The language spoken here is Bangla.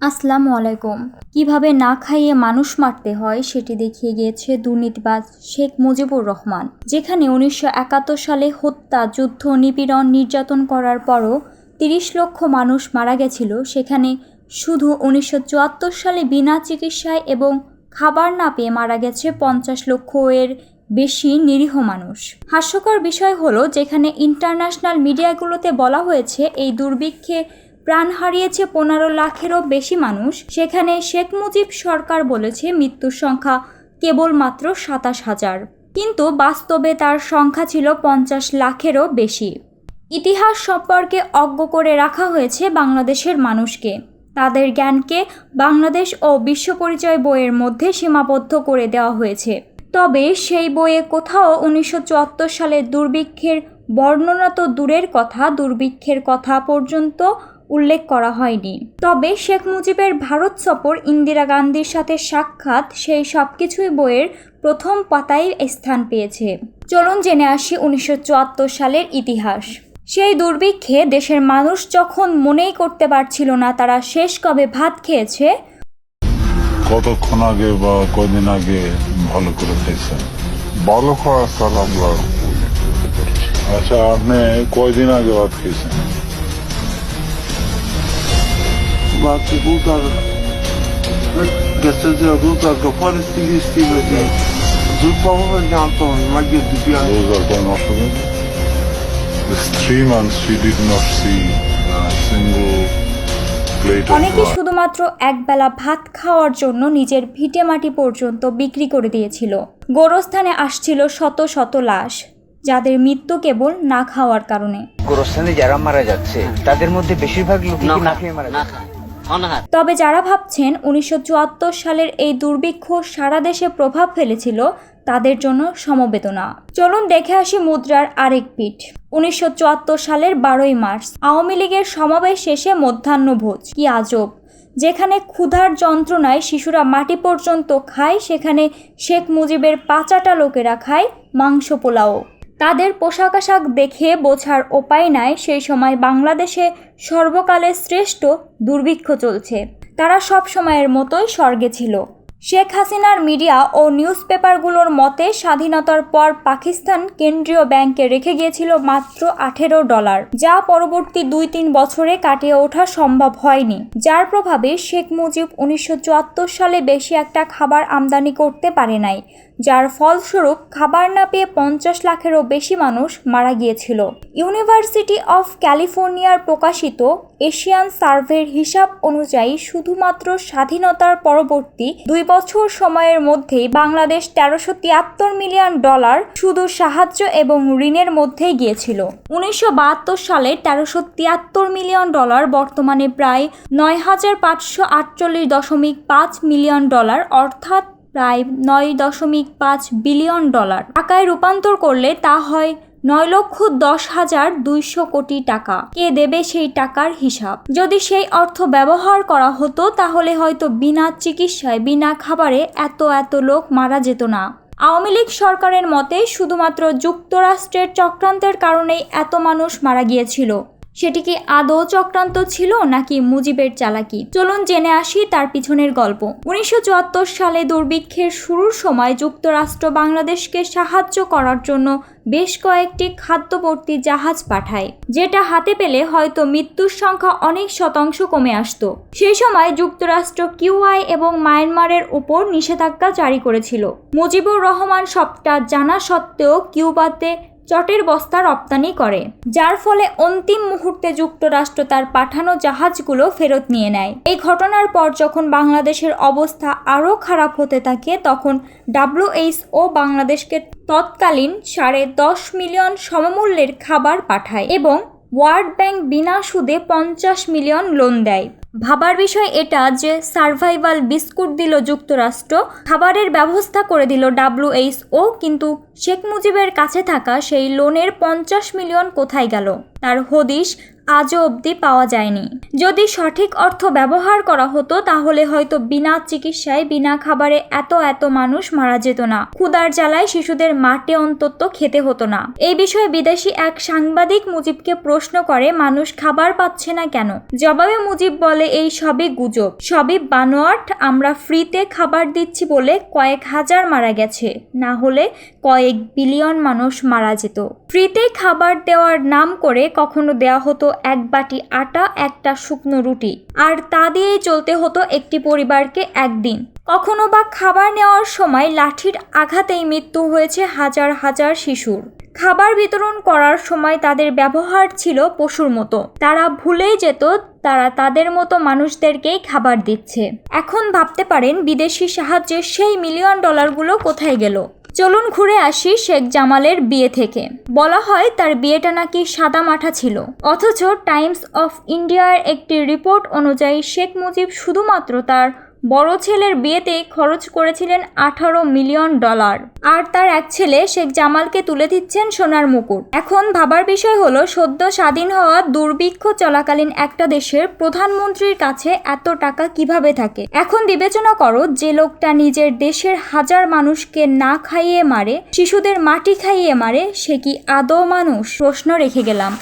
আসসালামু আলাইকুম। কিভাবে না খাইয়ে মানুষ মারতে হয় সেটি দেখিয়ে গিয়েছে দুর্নীতিবাজ শেখ মুজিবুর রহমান। যেখানে ১৯৭১ সালে হত্যা, যুদ্ধ, নিপীড়ন, নির্যাতন করার পরও ৩০ লক্ষ মানুষ মারা গেছিল, সেখানে শুধু ১৯৭৪ সালে বিনা চিকিৎসায় এবং খাবার না পেয়ে মারা গেছে ৫০ লক্ষ এর বেশি নিরীহ মানুষ। হাস্যকর বিষয় হলো, যেখানে ইন্টারন্যাশনাল মিডিয়াগুলোতে বলা হয়েছে এই দুর্ভিক্ষে প্রাণ হারিয়েছে ১৫ লাখেরও বেশি মানুষ, সেখানে শেখ মুজিব সরকার বলেছে মৃত্যুর সংখ্যা কেবলমাত্র ২৭,০০০, কিন্তু বাস্তবে তার সংখ্যা ছিল ৫০ লাখেরও বেশি। ইতিহাস সম্পর্কে অজ্ঞ করে রাখা হয়েছে বাংলাদেশের মানুষকে। তাদের জ্ঞানকে বাংলাদেশ ও বিশ্ব পরিচয় বইয়ের মধ্যে সীমাবদ্ধ করে দেওয়া হয়েছে। তবে সেই বইয়ে কোথাও ১৯৭৪ সালের দুর্ভিক্ষের বর্ণনা তো দূরের কথা, দুর্ভিক্ষের কথা পর্যন্ত উল্লেখ করা হয়নি। তবে শেখ মুজিবের ভারত সফর, ইন্দিরা গান্ধীর সাথে সাক্ষাৎ, সেই সব কিছুই বইয়ের প্রথম পাতায় স্থান পেয়েছে। চলুন জেনে আসি ১৯৭৪ সালের ইতিহাস। সেই দুর্ভিক্ষে দেশের মানুষ যখন মনেই করতে পারছিল না তারা শেষ কবে ভাত খেয়েছে। কতক্ষণ আগে বা কয়দিন আগে ভালো করে খাইছেন? ভালো খাওয়া স্যার আমরা। আচ্ছা, আপনি কয়দিন আগে ভাত খেয়েছেন? বাকি বুতার গেছে যে বুতার পরে সিরিজ টিভি দুধ জানতো মাঝে দুপিয়া Those are going off again. This 3 months she did not see a single plate of অনেকে rice. শুধুমাত্র একবেলা ভাত খাওয়ার জন্য নিজের ভিটেমাটি পর্যন্ত বিক্রি করে দিয়েছিল। গোরস্থানে আসছিল শত শত লাশ, যাদের মৃত্যু কেবল না খাওয়ার কারণে। গোরস্থানে যারা মারা যাচ্ছে তাদের মধ্যে বেশিরভাগ লোকই না খেয়ে মারা যাচ্ছে। তবে যারা ভাবছেন ১৯৭৪ সালের এই দুর্ভিক্ষ সারা দেশে প্রভাব ফেলেছিল, তাদের জন্য সমবেদনা। চলুন দেখে আসি মুদ্রার আরেক পিঠ। ১৯৭৪ সালের ১২ই মার্চ আওয়ামী লীগের সমাবেশ শেষে মধ্যাহ্নভোজ। কি আজব! যেখানে ক্ষুধার যন্ত্রণায় শিশুরা মাটি পর্যন্ত খায়, সেখানে শেখ মুজিবের পাচাটা লোকেরা খায় মাংস পোলাও। তাদের পোশাক আশাক দেখে বোঝার উপায় নাই সেই সময় বাংলাদেশে সর্বকালের শ্রেষ্ঠ দুর্ভিক্ষ চলছে। তারা সব সময়ের মতোই স্বর্গে ছিল। শেখ হাসিনার মিডিয়া ও নিউজ পেপারগুলোর মতে স্বাধীনতার পর পাকিস্তান কেন্দ্রীয় ব্যাংকে রেখে গিয়েছিল মাত্র $18, যা পরবর্তী ২-৩ বছরে কাটিয়ে ওঠা সম্ভব হয়নি, যার প্রভাবে শেখ মুজিব ১৯৭৪ সালে বেশি একটা খাবার আমদানি করতে পারে নাই, যার ফলস্বরূপ খাবার না পেয়ে ৫০ লাখেরও বেশি মানুষ মারা গিয়েছিল। ইউনিভার্সিটি অফ ক্যালিফোর্নিয়ার প্রকাশিত এশিয়ান সার্ভের হিসাব অনুযায়ী শুধুমাত্র স্বাধীনতার পরবর্তী ২ বছর সময়ের মধ্যেই বাংলাদেশ $১৩৭৩ মিলিয়ন শুধু সাহায্য এবং ঋণের মধ্যেই গিয়েছিল। ১৯৭২ সালে $১৩৭৩ মিলিয়ন বর্তমানে প্রায় $৯,৫৪৮.৫ মিলিয়ন, অর্থাৎ প্রায় $৯.৫ বিলিয়ন টাকায় রূপান্তর করলে তা হয় ৯,১০,২০০ কোটি টাকা। কে দেবে সেই টাকার হিসাব? যদি সেই অর্থ ব্যবহার করা হতো তাহলে হয়তো বিনা চিকিৎসায়, বিনা খাবারে এত লোক মারা যেত না। আওয়ামী লীগ সরকারের মতে শুধুমাত্র যুক্তরাষ্ট্রের চক্রান্তের কারণেই এত মানুষ মারা গিয়েছিল। সেটি কি আদৌ চক্রান্ত ছিল নাকি মুজিবের চালাকি? চলুন জেনে আসি তার পিছনের গল্প। ১৯৭৪ সালে দুর্ভিক্ষের শুরুর সময় যুক্তরাষ্ট্র বাংলাদেশকে সাহায্য করার জন্য বেশ কয়েকটি খাদ্যভর্তি জাহাজ পাঠায়, যেটা হাতে পেলে হয়তো মৃত্যুর সংখ্যা অনেক শতাংশ কমে আসতো। সেই সময় যুক্তরাষ্ট্র কিউবাই এবং মায়ানমারের উপর নিষেধাজ্ঞা জারি করেছিল। মুজিবুর রহমান সবটা জানা সত্ত্বেও কিউবাতে চটের বস্তা রপ্তানি করে, যার ফলে অন্তিম মুহূর্তে যুক্তরাষ্ট্র তার পাঠানো জাহাজগুলো ফেরত নিয়ে নেয়। এই ঘটনার পর যখন বাংলাদেশের অবস্থা আরও খারাপ হতে থাকে, তখন WHO বাংলাদেশকে তৎকালীন ১০.৫ মিলিয়ন সমমূল্যের খাবার পাঠায় এবং ওয়ার্ল্ড ব্যাংক বিনা সুদে ৫০ মিলিয়ন লোন দেয়। ভাবার বিষয় এটা যে সার্ভাইভাল বিস্কুট দিল যুক্তরাষ্ট্র, খাবারের ব্যবস্থা করে দিল WHO, কিন্তু শেখ মুজিবের কাছে থাকা সেই লোনের ৫০ মিলিয়ন কোথায় গেল? তার হদিশ আজও অবধি পাওয়া যায়নি। যদি সঠিক অর্থ ব্যবহার করা হতো তাহলে হয়তো বিনা চিকিৎসায় বিনা খাবারে এত মানুষ মারা যেত না। ক্ষুধার জ্বালায় শিশুদের মাঠে অন্তত খেতে হতো না। এই বিষয়ে বিদেশি এক সাংবাদিক মুজিবকে প্রশ্ন করে মানুষ খাবার পাচ্ছে না কেন। জবাবে মুজিব বলে এই সবই গুজব, সবই বানোয়াট। আমরা ফ্রিতে খাবার দিচ্ছি বলে কয়েক হাজার মারা গেছে, না হলে কয়েক বিলিয়ন মানুষ মারা যেত। ফ্রিতে খাবার দেওয়ার নাম করে কখনো দেওয়া হতো এক বাটি আটা, একটা শুকনো রুটি, আর তা দিয়েই চলতে হতো একটি পরিবারকে একদিন। কখনো বা খাবার নেওয়ার সময় লাঠির আঘাতেই মৃত্যু হয়েছে হাজার হাজার শিশুর। খাবার বিতরণ করার সময় তাদের ব্যবহার ছিল পশুর মতো। তারা ভুলেই যেত তারা তাদের মতো মানুষদেরকেই খাবার দিচ্ছে। এখন ভাবতে পারেন বিদেশি সাহায্যে সেই মিলিয়ন ডলারগুলো কোথায় গেল। চলুন ঘুরে আসি শেখ জামালের বিয়ে থেকে। বলা হয় তার বিয়েটা নাকি সাদা মাঠা ছিল, অথচ টাইমস অফ ইন্ডিয়ার একটি রিপোর্ট অনুযায়ী শেখ মুজিব শুধুমাত্র তার বড় ছেলের বিয়েতে খরচ করেছিলেন 18 মিলিয়ন ডলার, আর তার এক ছেলে শেখ জামালকে তুলে দিচ্ছেন সোনার মুকুট। এখন ভাবার বিষয় হলো সদ্য স্বাধীন হওয়া দুর্ভিক্ষ চলাকালীন একটা দেশের প্রধানমন্ত্রীর কাছে এত টাকা কিভাবে থাকে। এখন বিবেচনা করো, যে লোকটা নিজের দেশের হাজার মানুষকে না খাইয়ে মারে, শিশুদের মাটি খাইয়ে মারে, সে কি আদৌ মানুষ? প্রশ্ন রেখে গেলাম।